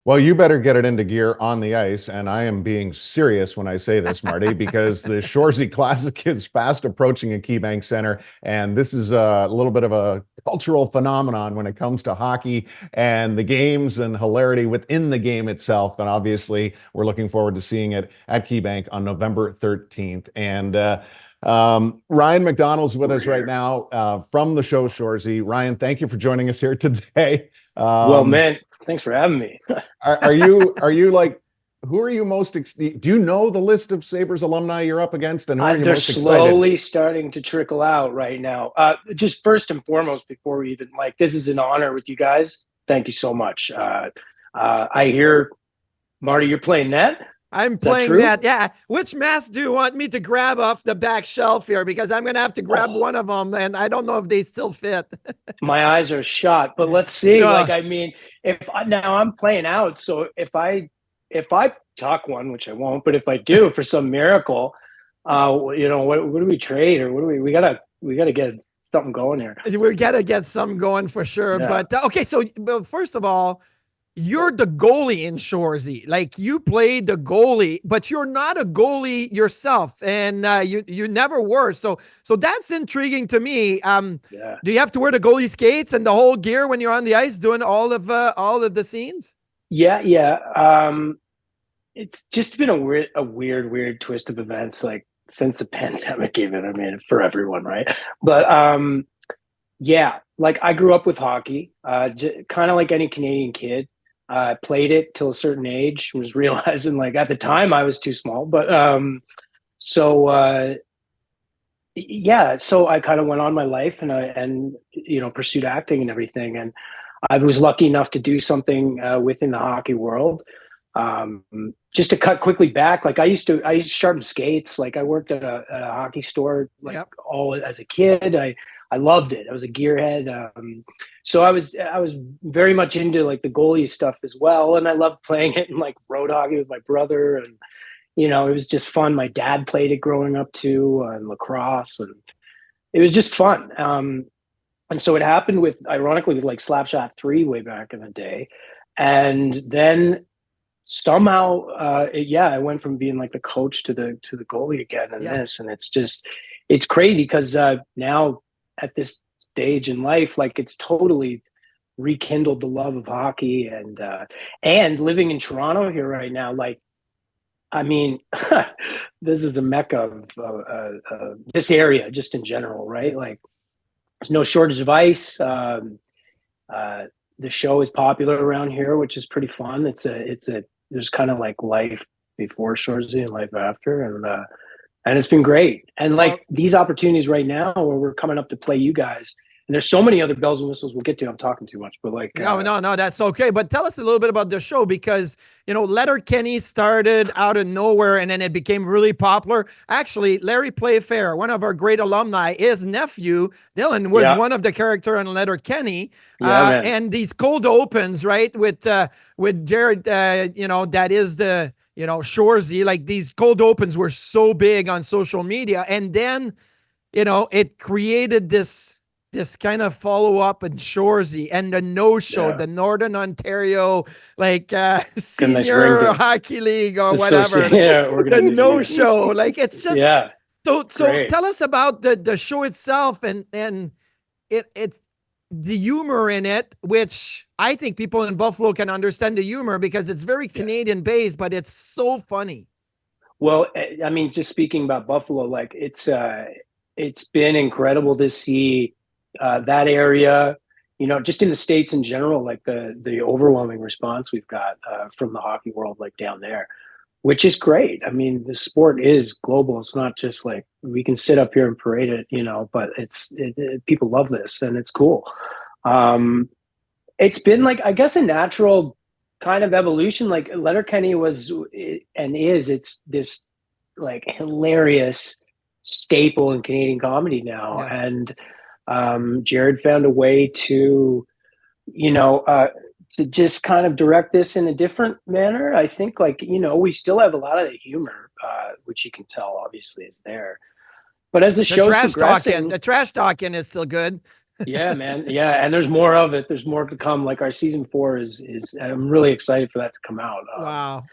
Well, you better get it into gear on the ice. And I am being serious when I say this, Marty, because the Shoresy Classic is fast approaching at Keybank Center. And this is a little bit of a cultural phenomenon when it comes to hockey and the games and hilarity within the game itself. And obviously, we're looking forward to seeing it at Keybank on November 13th. And Ryan McDonell's with us right now from the show Shoresy. Ryan, thank you for joining us here today. Well, man, thanks for having me. Are you like, who are you most do you know the list of Sabres alumni you're up against, and who are you They're most slowly excited? starting to trickle out right now. Just first and foremost, before we even this is an honor with you guys. Thank you so much. I hear, Marty, you're playing net. I'm Is that playing true? that. Yeah. Which mask do you want me to grab off the back shelf here? Because I'm going to have to grab one of them, and I don't know if they still fit. My eyes are shot, but let's see. Yeah. I mean, now I'm playing out, so if I tuck one, which I won't, but if I do for some miracle, what do we trade, or what do we gotta get something going here. We got to get some going for sure. Yeah. But okay, so first of all, you're the goalie in Shoresy. Like, you played the goalie, but you're not a goalie yourself, and you never were. So that's intriguing to me. Yeah. Do you have to wear the goalie skates and the whole gear when you're on the ice doing all of the scenes? Yeah. It's just been a weird twist of events, like since the pandemic, even. I mean, for everyone, right? But yeah, like I grew up with hockey, kind of like any Canadian kid. Played it till a certain age, was realizing like at the time I was too small, but so yeah, so I kind of went on my life, and pursued acting and everything, and I was lucky enough to do something within the hockey world. Just to cut quickly back, like I used to sharpen skates. Like I worked at a hockey store, like Yep. all as a kid. I loved it. I was a gearhead. So I was very much into like the goalie stuff as well, and I loved playing it in like road hockey with my brother, and it was just fun. My dad played it growing up too, and lacrosse, and it was just fun. And so it happened ironically with like Slapshot 3 way back in the day, and then somehow I went from being like the coach to the goalie again, and Yeah. and it's crazy because now at this stage in life, like it's totally rekindled the love of hockey, and living in Toronto here right now, like I mean, this is the mecca of this area just in general, right? Like there's no shortage of ice. The show is popular around here, which is pretty fun. There's kind of like life before Shoresy and life after, and it's been great. And like these opportunities right now where we're coming up to play you guys, and there's so many other bells and whistles we'll get to. I'm talking too much, but like No, that's okay. But tell us a little bit about the show, because Letterkenny started out of nowhere and then it became really popular. Actually, Larry Playfair, one of our great alumni, his nephew Dylan was one of the character on Letterkenny. And these cold opens, right, with Jared, that is the Shoresy. Like, these cold opens were so big on social media, and then it created this kind of follow-up in Shoresy and the no-show, the Northern Ontario, like senior hockey league or whatever. The no-show. Like, it's just so tell us about the show itself, and it's the humor in it, which I think people in Buffalo can understand the humor because it's very Canadian based, but it's so funny. Well, I mean, just speaking about Buffalo, like it's been incredible to see that area, just in the States in general, like the overwhelming response we've got from the hockey world, like down there, which is great. I mean, the sport is global. It's not just like we can sit up here and parade it, but people love this, and it's cool. It's been like, I guess, a natural kind of evolution. Like Letterkenny was and is, it's this like hilarious staple in Canadian comedy now. And Jared found a way to just kind of direct this in a different manner. I think, like, we still have a lot of the humor, which you can tell obviously is there. But as the show's progressing, the trash talking is still good. Yeah, man. Yeah, and there's more of it. There's more to come. Like our season 4 is I'm really excited for that to come out. Wow.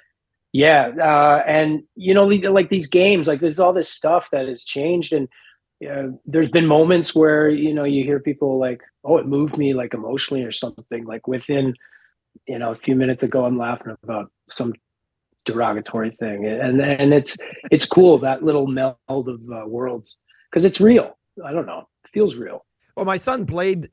Yeah, and like these games, like there's all this stuff that has changed, and there's been moments where you hear people like, "Oh, it moved me like emotionally or something." Like within a few minutes ago, I'm laughing about some derogatory thing, and it's cool, that little meld of worlds, because it's real. I don't know, it feels real. Well, my son played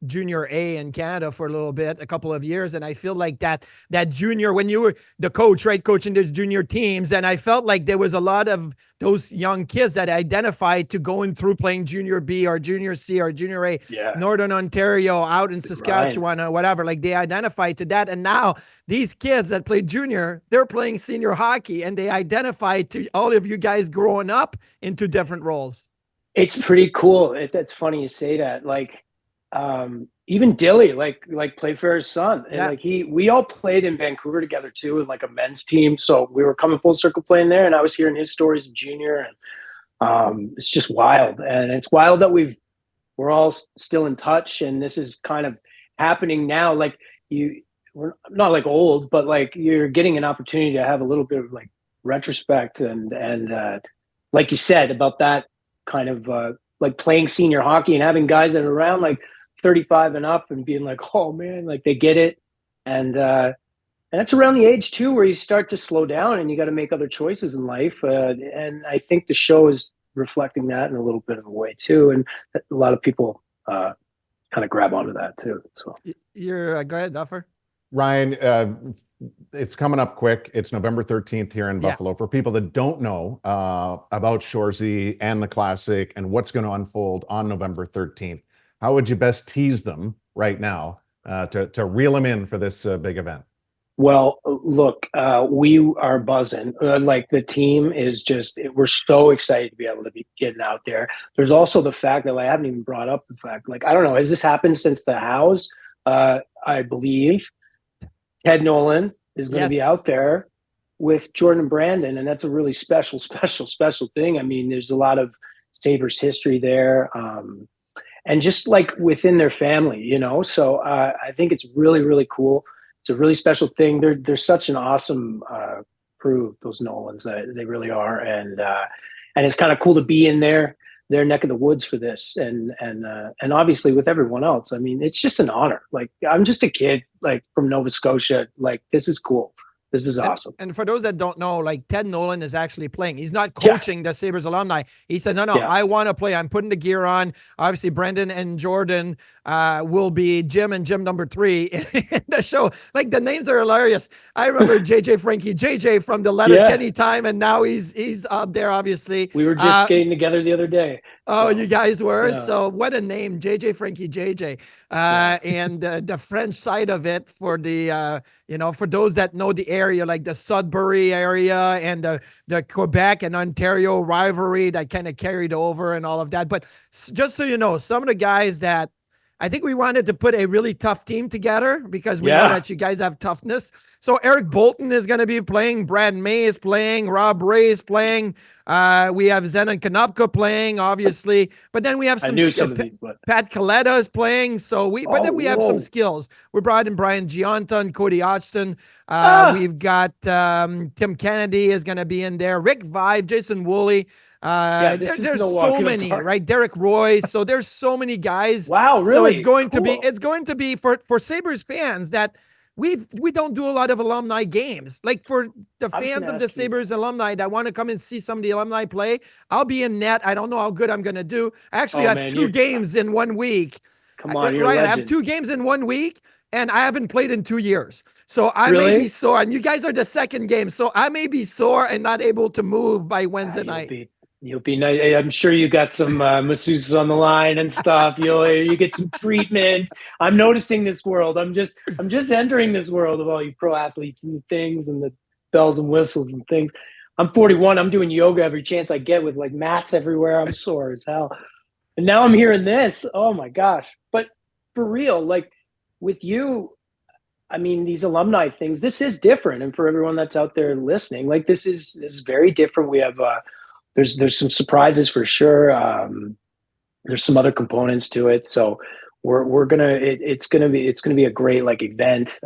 junior A in Canada for a little bit, a couple of years, and I feel like that junior, when you were the coach, right, coaching those junior teams, and I felt like there was a lot of those young kids that identified to going through playing junior B or junior C or junior A, Yeah, Northern Ontario, out in Saskatchewan or whatever. Like they identified to that, and now these kids that played junior, they're playing senior hockey, and they identified to all of you guys growing up into different roles. it's pretty cool. That's funny you say that. Like, even Dilly, like Playfair's son, and Yeah. like we all played in Vancouver together too, in like a men's team. So we were coming full circle playing there, and I was hearing his stories of junior, and it's just wild. And it's wild that we're all still in touch, and this is kind of happening now. Like we're not like old, but like you're getting an opportunity to have a little bit of like retrospect, and like you said about that kind of like playing senior hockey and having guys that are around like 35 and up and being like, oh man, like they get it. And it's around the age too where you start to slow down and you got to make other choices in life. And I think the show is reflecting that in a little bit of a way too. And a lot of people kind of grab onto that too. So You're go ahead, Duffer. Ryan, it's coming up quick. It's November 13th here in Buffalo. For people that don't know about Shoresy and the Classic and what's going to unfold on November 13th, how would you best tease them right now to reel them in for this big event? Well, look, we are buzzing. Like the team is we're so excited to be able to be getting out there. There's also the fact that I haven't even brought up the fact, like, I don't know, has this happened since the House? I believe Ted Nolan is going to be out there with Jordan and Brandon, and that's a really special thing. I mean, there's a lot of Sabres history there, and just like within their family, So I think it's really, really cool. It's a really special thing. They're such an awesome crew, those Nolans. They really are, and it's kind of cool to be in their neck of the woods for this, and obviously with everyone else. I mean, it's just an honor. Like, I'm just a kid, like, from Nova Scotia. Like, this is cool. This is awesome. And for those that don't know, like, Ted Nolan is actually playing. He's not coaching the Sabres alumni. He said, no, I want to play. I'm putting the gear on. Obviously, Brendan and Jordan will be Jim and Jim number 3 in the show. Like, the names are hilarious. I remember JJ Frankie, JJ from the Letterkenny time, and now he's up there, obviously. We were just skating together the other day. Oh, you guys were? Yeah. So what a name, JJ Frankie, JJ. And the French side of it for the, for those that know the area, like the Sudbury area and the Quebec and Ontario rivalry that kind of carried over and all of that. But just so you know, some of the guys that I think we wanted to put a really tough team together because we know that you guys have toughness. So Eric Bolton is going to be playing. Brad May is playing. Rob Ray is playing. We have Zenon Konopka playing, obviously. But then we have some these, Pat Kaleta is playing. So then we have some skills. We brought in Brian Giunta and Cody Hodgson. We've got Tim Kennedy is going to be in there. Rick Vive, Jason Woolley. There's so many, right? Derek Roy. So there's so many guys. Wow, really? So it's going to be for Sabres fans that we don't do a lot of alumni games. Like for the fans of the Sabres alumni that want to come and see some of the alumni play, I'll be in net. I don't know how good I'm going to do. Actually, I have 2 games in 1 week. Come on, right? I have 2 games in 1 week. And I haven't played in 2 years. So I may be sore. And you guys are the second game. So I may be sore and not able to move by Wednesday night. You'll be nice. I'm sure you got some masseuses on the line and stuff. You get some treatment. I'm noticing this world. I'm just entering this world of all you pro athletes and things and the bells and whistles and things. I'm 41. I'm doing yoga every chance I get with like mats everywhere. I'm sore as hell. And now I'm hearing this. Oh my gosh. But for real, like with you, I mean, these alumni things, this is different. And for everyone that's out there listening, like this is very different. We have there's some surprises for sure. There's some other components to it, so it's gonna be a great like event.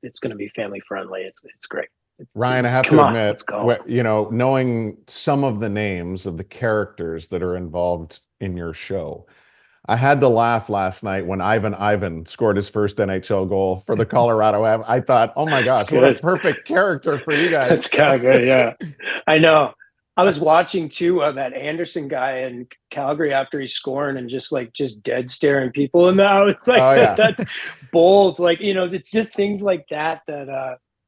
It's gonna be family friendly. It's great. Ryan, I have Come to on, admit, let's go. knowing some of the names of the characters that are involved in your show, I had to laugh last night when Ivan scored his first NHL goal for the Colorado Avalanche. I thought, oh my gosh, what a perfect character for you guys. That's kind of good, yeah. I know. I was watching too that Anderson guy in Calgary after he's scoring and just dead staring people in the eye. It's like, oh, yeah. That's bold. Like, it's just things like that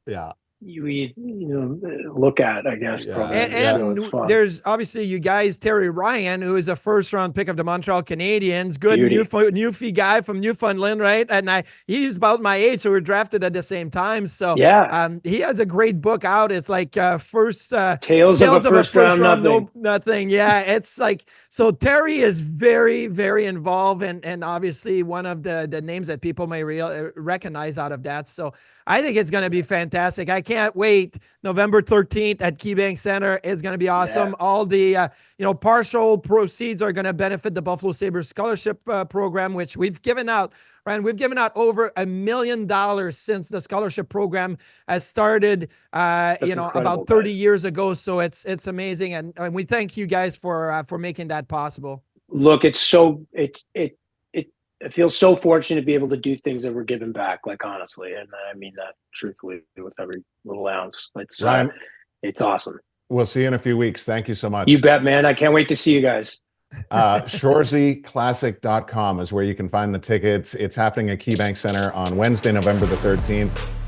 yeah. we look at, I guess. Yeah. Probably. And there's obviously you guys, Terry Ryan, who is a first-round pick of the Montreal Canadiens, good Newfie guy from Newfoundland, right? And he's about my age, so we're drafted at the same time. So yeah, he has a great book out. It's like Tales of a first round nothing. Yeah, it's like, so Terry is very, very involved, and obviously one of the names that people may recognize out of that. So I think it's going to be fantastic. I can't wait. November 13th at Keybank Center. It's going to be awesome. Yeah. All the, partial proceeds are going to benefit the Buffalo Sabres scholarship program, which we've given out, Ryan. We've given out over $1 million since the scholarship program has started, about 30 years ago. So it's amazing. And we thank you guys for making that possible. Look, it feels so fortunate to be able to do things that we're giving back, like, honestly. And I mean that truthfully with every little ounce. It's awesome. We'll see you in a few weeks. Thank you so much. You bet, man. I can't wait to see you guys. ShoreseyClassic.com is where you can find the tickets. It's happening at Keybank Center on Wednesday, November the 13th.